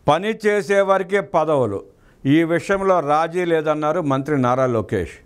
పని చేసేవారికే పదవులు, ఈ విషయంలో రాజీ లేదన్నారు మంత్రి నారా లోకేష్.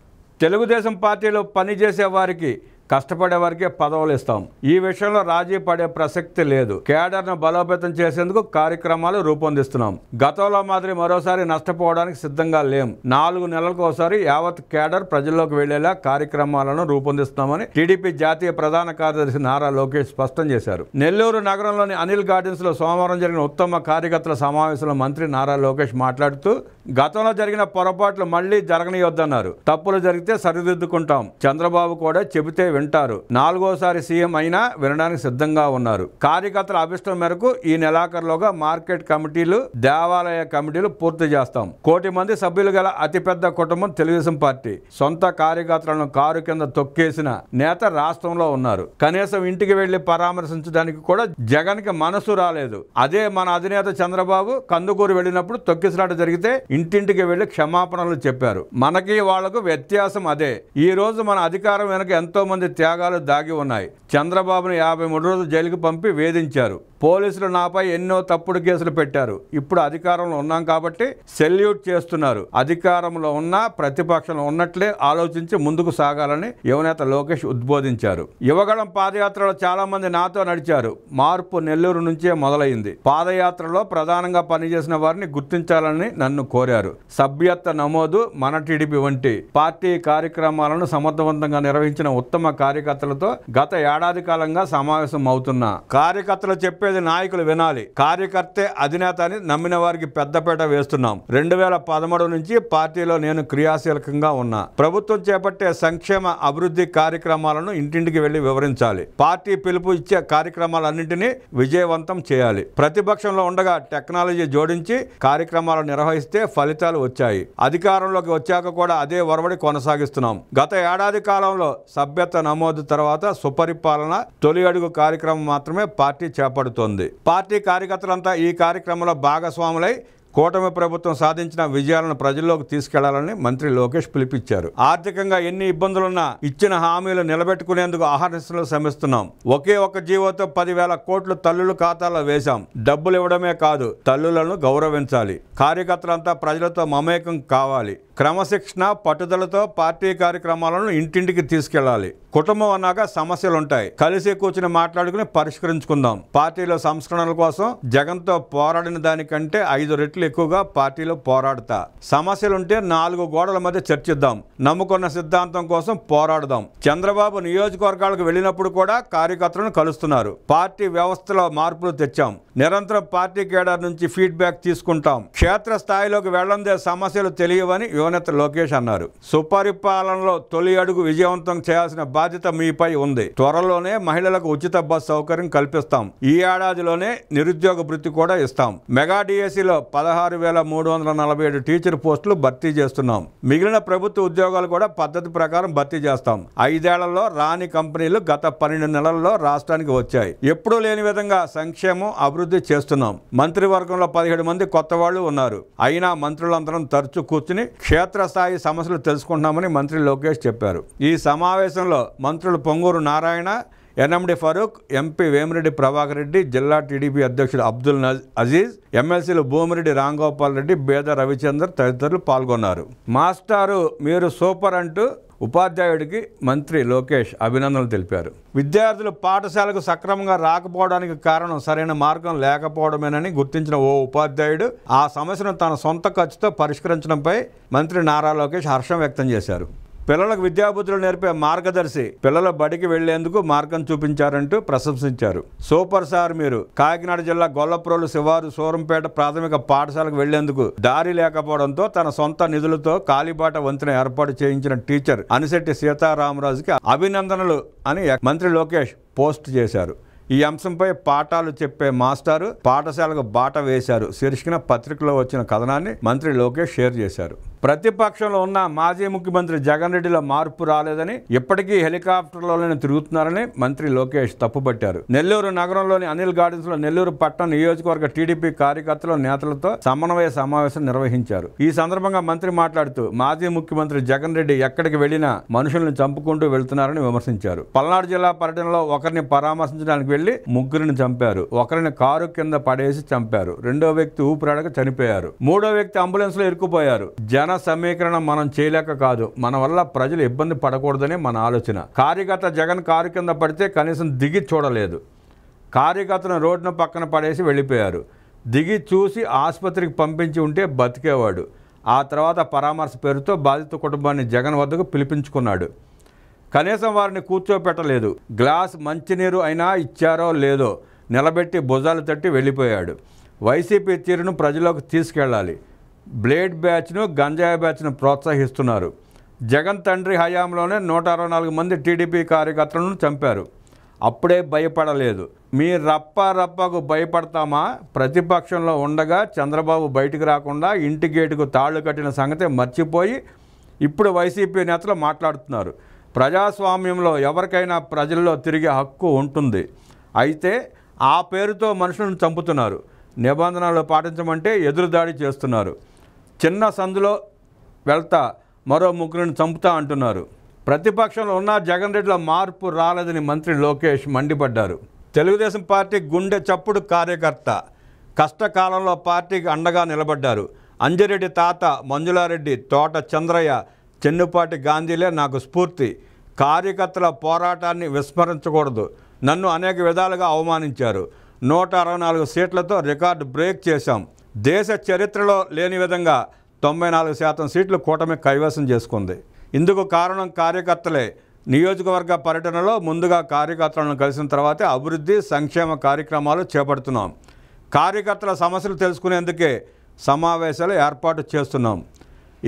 తెలుగుదేశం పార్టీలో పనిచేసే వారికి, కష్టపడే వారికే పదవులు ఇస్తాం. ఈ విషయంలో రాజీ పడే ప్రసక్తి లేదు. కేడర్ను బలోపేతం చేసేందుకు కార్యక్రమాలు రూపొందిస్తున్నాం. గతంలో మాదిరి మరోసారి నష్టపోవడానికి సిద్ధంగా లేం. 4 నెలలకు ఒకసారి యావత్ కేడర్ ప్రజల్లోకి వెళ్లేలా కార్యక్రమాలను రూపొందిస్తున్నామని టీడీపీ జాతీయ ప్రధాన కార్యదర్శి నారా లోకేష్ స్పష్టం చేశారు. నెల్లూరు నగరంలోని అనిల్ గార్డెన్స్ లో సోమవారం జరిగిన ఉత్తమ కార్యకర్తల సమావేశంలో మంత్రి నారా లోకేష్ మాట్లాడుతూ, గతంలో జరిగిన పొరపాట్లు మళ్లీ జరగనియొద్దన్నారు. తప్పులు జరిగితే సరిదిద్దుకుంటాం. చంద్రబాబు కూడా చెబితే వింటారు. 4వసారి సీఎం అయినా వినడానికి సిద్ధంగా ఉన్నారు. కార్యకర్తల అభిష్టం మేరకు ఈ నెలాఖరులోగా మార్కెట్ కమిటీలు, దేవాలయ కమిటీలు పూర్తి చేస్తాం. 1 కోటి మంది సభ్యులు గల అతిపెద్ద కుటుంబం తెలుగుదేశం పార్టీ. సొంత కార్యకర్తలను కారు కింద తొక్కేసిన నేత రాష్ట్రంలో ఉన్నారు. కనీసం ఇంటికి వెళ్లి పరామర్శించడానికి కూడా జగన్ కి మనసు రాలేదు. అదే మన అధినేత చంద్రబాబు కందుకూరు వెళ్ళినప్పుడు తొక్కిసలాట జరిగితే ఇంటింటికి వెళ్లి క్షమాపణలు చెప్పారు. మనకి వాళ్లకు వ్యత్యాసం అదే. ఈ రోజు మన అధికారం వెనక ఎంతో మంది త్యాగాలు దాగి ఉన్నాయి. చంద్రబాబును 53 రోజులు జైలుకు పంపి వేధించారు. పోలీసులు నాపై ఎన్నో తప్పుడు కేసులు పెట్టారు. ఇప్పుడు అధికారంలో ఉన్నాం కాబట్టి సెల్యూట్ చేస్తున్నారు. అధికారంలో ఉన్నా ప్రతిపక్షంలో ఉన్నట్లే ఆలోచించి ముందుకు సాగాలని యువనేత లోకేష్ ఉద్బోధించారు. యువగళం పాదయాత్రలో చాలా మంది నాతో నడిచారు. మార్పు నెల్లూరు నుంచే మొదలైంది. పాదయాత్రలో ప్రధానంగా పనిచేసిన వారిని గుర్తించాలని నన్ను కోరారు. సభ్యత్వ నమోదు, మన టీడీపీ వంటి పార్టీ కార్యక్రమాలను సమర్థవంతంగా నిర్వహించిన ఉత్తమ కార్యకర్తలతో గత ఏడాది కాలంగా సమావేశం అవుతున్నా. కార్యకర్తలు చెప్పేది నాయకులు వినాలి. కార్యకర్తే అధినేత అని నమ్మిన వారికి పెద్దపేట వేస్తున్నాం. 2013 నుంచి పార్టీలో నేను క్రియాశీలకంగా ఉన్నా. ప్రభుత్వం చేపట్టే సంక్షేమ అభివృద్ధి కార్యక్రమాలను ఇంటింటికి వెళ్లి వివరించాలి. పార్టీ పిలుపు ఇచ్చే కార్యక్రమాలన్నింటినీ విజయవంతం చేయాలి. ప్రతిపక్షంలో ఉండగా టెక్నాలజీ జోడించి కార్యక్రమాలు నిర్వహిస్తే ఫలితాలు వచ్చాయి. అధికారంలోకి వచ్చాక కూడా అదే ఒరవడి కొనసాగిస్తున్నాం. గత ఏడాది కాలంలో సభ్యత్వ నమోదు తర్వాత సుపరిపాలన తొలి అడుగు కార్యక్రమం మాత్రమే పార్టీ చేపడుతోంది. పార్టీ కార్యకర్తలంతా ఈ కార్యక్రమంలో భాగస్వాములై కూటమి ప్రభుత్వం సాధించిన విజయాలను ప్రజల్లోకి తీసుకెళ్లాలని మంత్రి లోకేష్ పిలుపిచ్చారు. ఆర్థికంగా ఎన్ని ఇబ్బందులున్నా ఇచ్చిన హామీలు నిలబెట్టుకునేందుకు అహర్నిశలు శ్రమిస్తున్నాం. ఒకే ఒక జీవోతో 10,000 కోట్లు తల్లుల ఖాతాలో వేశాం. డబ్బులు ఇవ్వడమే కాదు, తల్లులను గౌరవించాలి. కార్యకర్తలంతా ప్రజలతో మమేకం కావాలి. క్రమశిక్షణ, పట్టుదలతో పార్టీ కార్యక్రమాలను ఇంటింటికి తీసుకెళ్లాలి. కుటుంబం అన్నాక సమస్యలుంటాయి. కలిసి కూర్చుని మాట్లాడుకుని పరిష్కరించుకుందాం. పార్టీలో సంస్కరణల కోసం జగన్తో పోరాడిన దానికంటే 5 రెట్లు ఎక్కువగా పార్టీలో పోరాడతా. సమస్యలుంటే 4 గోడల మధ్య చర్చిద్దాం. నమ్ముకున్న సిద్ధాంతం కోసం పోరాడదాం. చంద్రబాబు నియోజకవర్గాలకు వెళ్ళినప్పుడు కూడా కార్యకర్తలను కలుస్తున్నారు. పార్టీ వ్యవస్థలో మార్పులు తెచ్చాం. నిరంతరం పార్టీ కేడర్ నుంచి ఫీడ్బ్యాక్ తీసుకుంటాం. క్షేత్ర స్థాయిలోకి వెళ్లందే సమస్యలు తెలియవని యువనేత లోకేష్ అన్నారు. సుపరిపాలనలో తొలి అడుగు విజయవంతం చేయాల్సిన బాధ్యత మీపై ఉంది. త్వరలోనే మహిళలకు ఉచిత బస్ సౌకర్యం కల్పిస్తాం. ఈ ఏడాదిలోనే నిరుద్యోగ భృతి కూడా ఇస్తాం. మెగా డిఎస్సిలో 16,347 టీచర్ పోస్టులు భర్తీ చేస్తున్నాం. మిగిలిన ప్రభుత్వ ఉద్యోగాలు కూడా పద్ధతి ప్రకారం భర్తీ చేస్తాం. 5 ఏళ్లలో రాని కంపెనీలు గత 12 నెలల్లో రాష్ట్రానికి వచ్చాయి. ఎప్పుడూ లేని విధంగా సంక్షేమం, అభివృద్ధి చేస్తున్నాం. మంత్రివర్గంలో 17 మంది కొత్త వాళ్ళు ఉన్నారు. అయినా మంత్రులందరం తరచూ కూర్చుని క్షేత్రస్థాయి సమస్యలు తెలుసుకుంటున్నామని మంత్రి లోకేష్ చెప్పారు. ఈ సమావేశంలో మంత్రులు పొంగూరు నారాయణ, ఎన్ఎండి ఫరూక్, ఎంపీ వేమిరెడ్డి ప్రభాకర్ రెడ్డి, జిల్లా టీడీపీ అధ్యక్షుడు అబ్దుల్ అజీజ్, ఎమ్మెల్సీలు భూమిరెడ్డి రాంగోపాల్ రెడ్డి, బేద రవిచందర్ తదితరులు పాల్గొన్నారు. మాస్టారు మీరు సూపర్ అంటూ ఉపాధ్యాయుడికి మంత్రి లోకేష్ అభినందనలు తెలిపారు. విద్యార్థులు పాఠశాలకు సక్రమంగా రాకపోవడానికి కారణం సరైన మార్గం లేకపోవడమేనని గుర్తించిన ఓ ఉపాధ్యాయుడు ఆ సమస్యను తన సొంత ఖర్చుతో పరిష్కరించడంపై మంత్రి నారా లోకేష్ హర్షం వ్యక్తం చేశారు. పిల్లలకు విద్యాబుద్ధులు నేర్పే మార్గదర్శి, పిల్లల బడికి వెళ్లేందుకు మార్గం చూపించారంటూ ప్రశంసించారు. సూపర్ సార్ మీరు. కాకినాడ జిల్లా గొల్లప్రోలు శివారు సూరంపేట ప్రాథమిక పాఠశాలకు వెళ్లేందుకు దారి లేకపోవడంతో తన సొంత నిధులతో కాలిబాట వంతెన ఏర్పాటు చేయించిన టీచర్ అనిశెట్టి సీతారామరాజుకి అభినందనలు అని మంత్రి లోకేష్ పోస్ట్ చేశారు. ఈ అంశంపై పాఠాలు చెప్పే మాస్టారు పాఠశాలకు బాట వేశారు శీర్షికన పత్రికలో వచ్చిన కథనాన్ని మంత్రి లోకేష్ షేర్ చేశారు. ప్రతిపక్షంలో ఉన్న మాజీ ముఖ్యమంత్రి జగన్ రెడ్డిలో మార్పు రాలేదని, ఇప్పటికీ హెలికాప్టర్లోనే తిరుగుతున్నారని మంత్రి లోకేష్ తప్పుపట్టారు. నెల్లూరు నగరంలోని అనిల్ గార్డెన్స్ లో నెల్లూరు పట్టణ నియోజకవర్గ టీడీపీ కార్యకర్తలు, నేతలతో సమన్వయ సమావేశం నిర్వహించారు. ఈ సందర్భంగా మంత్రి మాట్లాడుతూ మాజీ ముఖ్యమంత్రి జగన్ రెడ్డి ఎక్కడికి వెళ్లినా మనుషులను చంపుకుంటూ వెళ్తున్నారని విమర్శించారు. పల్నాడు జిల్లా పర్యటనలో ఒకరిని పరామర్శించడానికి వెళ్లి ముగ్గురిని చంపారు. ఒకరిని కారు కింద పడేసి చంపారు. రెండో వ్యక్తి ఊపిరాడక చనిపోయారు. మూడో వ్యక్తి అంబులెన్స్ లో ఇరుక్కుపోయారు. జన సమీకరణ మనం చేయలేక కాదు, మన వల్ల ప్రజలు ఇబ్బంది పడకూడదని మన ఆలోచన. కార్యకర్త జగన్ కారు కింద పడితే కనీసం దిగి చూడలేదు. కార్యకర్తను రోడ్డును పక్కన పడేసి వెళ్ళిపోయారు. దిగి చూసి ఆసుపత్రికి పంపించి ఉంటే బతికేవాడు. ఆ తర్వాత పరామర్శ పేరుతో బాధిత కుటుంబాన్ని జగన్ వద్దకు పిలిపించుకున్నాడు. కనీసం వారిని కూర్చోపెట్టలేదు. గ్లాస్ మంచినీరు అయినా ఇచ్చారో లేదో నిలబెట్టి భుజాలు తట్టి వెళ్ళిపోయాడు. వైసీపీ తీరును ప్రజల్లోకి తీసుకెళ్లాలి. బ్లేడ్ బ్యాచ్ను, గంజాయి బ్యాచ్ను ప్రోత్సహిస్తున్నారు. జగన్ తండ్రి హయాంలోనే 164 మంది టీడీపీ కార్యకర్తలను చంపారు. అప్పుడే భయపడలేదు. మీ రప్పకు భయపడతామా? ప్రతిపక్షంలో ఉండగా చంద్రబాబు బయటికి రాకుండా ఇంటి గేటుకు తాళ్లు కట్టిన సంగతి మర్చిపోయి ఇప్పుడు వైసీపీ నేతలు మాట్లాడుతున్నారు. ప్రజాస్వామ్యంలో ఎవరికైనా ప్రజల్లో తిరిగే హక్కు ఉంటుంది. అయితే ఆ పేరుతో మనుషులను చంపుతున్నారు. నిబంధనలు పాటించమంటే ఎదురుదాడి చేస్తున్నారు. చిన్న సందులో వెళ్తా మరో ముగ్గురిని చంపుతా అంటున్నారు. ప్రతిపక్షంలో ఉన్న జగన్ రెడ్డిలో మార్పు రాలేదని మంత్రి లోకేష్ మండిపడ్డారు. తెలుగుదేశం పార్టీ గుండె చప్పుడు కార్యకర్త, కష్టకాలంలో పార్టీకి అండగా నిలబడ్డారు. అంజిరెడ్డి తాత, మంజులారెడ్డి, తోట చంద్రయ్య, చెన్నుపాటి గాంధీలే నాకు స్ఫూర్తి. కార్యకర్తల పోరాటాన్ని విస్మరించకూడదు. నన్ను అనేక విధాలుగా అవమానించారు. 164 సీట్లతో రికార్డు బ్రేక్ చేశాం. దేశ చరిత్రలో లేని విధంగా 94% సీట్లు కూటమి కైవసం చేసుకుంది. ఇందుకు కారణం కార్యకర్తలే. నియోజకవర్గ పర్యటనలో ముందుగా కార్యకర్తలను కలిసిన తర్వాతే అభివృద్ధి, సంక్షేమ కార్యక్రమాలు చేపడుతున్నాం. కార్యకర్తల సమస్యలు తెలుసుకునేందుకే సమావేశాలు ఏర్పాటు చేస్తున్నాం.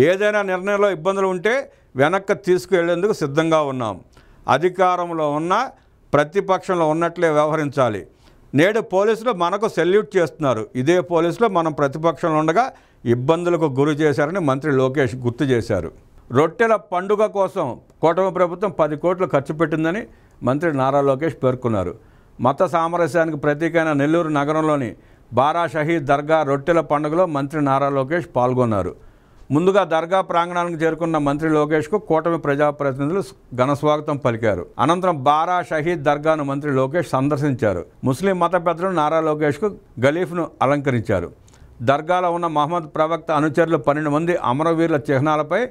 ఏదైనా నిర్ణయంలో ఇబ్బందులు ఉంటే వెనక్కి తీసుకువెళ్లేందుకు సిద్ధంగా ఉన్నాం. అధికారంలో ఉన్న ప్రతిపక్షంలో ఉన్నట్లే వ్యవహరించాలి. నేడు పోలీసులు మనకు సెల్యూట్ చేస్తున్నారు. ఇదే పోలీసులు మనం ప్రతిపక్షంలో ఉండగా ఇబ్బందులకు గురి చేశారని మంత్రి లోకేష్ గుర్తు చేశారు. రొట్టెల పండుగ కోసం కూటమి ప్రభుత్వం 10 కోట్లు ఖర్చు పెట్టిందని మంత్రి నారా లోకేష్ పేర్కొన్నారు. మత సామరస్యానికి ప్రతీకైన నెల్లూరు నగరంలోని బారా షహీద్ దర్గా రొట్టెల పండుగలో మంత్రి నారా లోకేష్ పాల్గొన్నారు. ముందుగా దర్గా ప్రాంగణానికి చేరుకున్న మంత్రి లోకేష్కు కూటమి ప్రజాప్రతినిధులు ఘనస్వాగతం పలికారు. అనంతరం బారా షహీద్ దర్గాను మంత్రి లోకేష్ సందర్శించారు. ముస్లిం మత పెద్దలు నారా లోకేష్కు గలీఫ్ను అలంకరించారు. దర్గాలో ఉన్న మహమ్మద్ ప్రవక్త అనుచరులు 12 మంది అమరవీరుల చిహ్నాలపై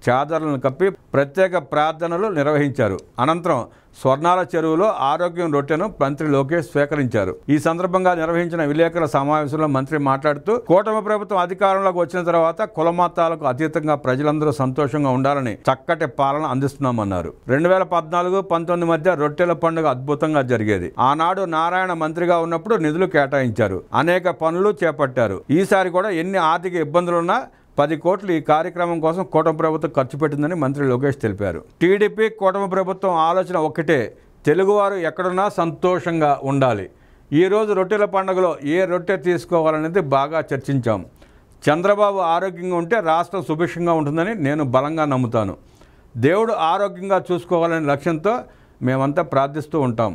చాదర్లను కప్పి ప్రత్యేక ప్రార్థనలు నిర్వహించారు. అనంతరం స్వర్ణాల చెరువులో ఆరోగ్యం రొట్టెను మంత్రి లోకేష్ స్వీకరించారు. ఈ సందర్భంగా నిర్వహించిన విలేకరుల సమావేశంలో మంత్రి మాట్లాడుతూ కూటమి ప్రభుత్వం అధికారంలోకి వచ్చిన తర్వాత కులమతాలకు అతీతంగా ప్రజలందరూ సంతోషంగా ఉండాలని చక్కటి పాలన అందిస్తున్నామన్నారు. 2014-19 మధ్య రొట్టెల పండుగ అద్భుతంగా జరిగేది. ఆనాడు నారాయణ మంత్రిగా ఉన్నప్పుడు నిధులు కేటాయించారు. అనేక పనులు చేపట్టారు. ఈసారి కూడా ఎన్ని ఆర్థిక ఇబ్బందులున్నా 10 కోట్లు ఈ కార్యక్రమం కోసం కూటమి ప్రభుత్వం ఖర్చు పెట్టిందని మంత్రి లోకేష్ తెలిపారు. టీడీపీ కూటమి ప్రభుత్వం ఆలోచన ఒక్కటే, తెలుగువారు ఎక్కడున్నా సంతోషంగా ఉండాలి. ఈరోజు రొట్టెల పండుగలో ఏ రొట్టె తీసుకోవాలనేది బాగా చర్చించాం. చంద్రబాబు ఆరోగ్యంగా ఉంటే రాష్ట్రం సుభిక్షంగా ఉంటుందని నేను బలంగా నమ్ముతాను. దేవుడు ఆరోగ్యంగా చూసుకోవాలనే లక్ష్యంతో మేమంతా ప్రార్థిస్తూ ఉంటాం.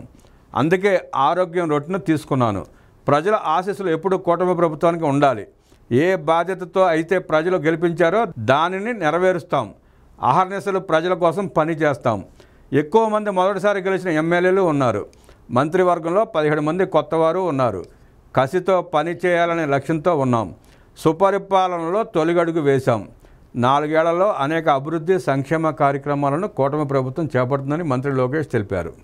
అందుకే ఆరోగ్యం రొట్టెను తీసుకున్నాను. ప్రజల ఆశీస్సులు ఎప్పుడూ కూటమి ప్రభుత్వానికి ఉండాలి. ఏ బాధ్యతతో అయితే ప్రజలు గెలిపించారో దానిని నెరవేరుస్తాం. అహర్నిశలు ప్రజల కోసం పని చేస్తాం. ఎక్కువ మంది మొదటిసారి గెలిచిన ఎమ్మెల్యేలు ఉన్నారు. మంత్రివర్గంలో 17 మంది కొత్తవారు ఉన్నారు. కసితో పని చేయాలనే లక్ష్యంతో ఉన్నాం. సుపరిపాలనలో తొలిగడుగు వేశాం. 4 ఏళ్లలో అనేక అభివృద్ధి, సంక్షేమ కార్యక్రమాలను కూటమి ప్రభుత్వం చేపడుతుందని మంత్రి లోకేష్ తెలిపారు.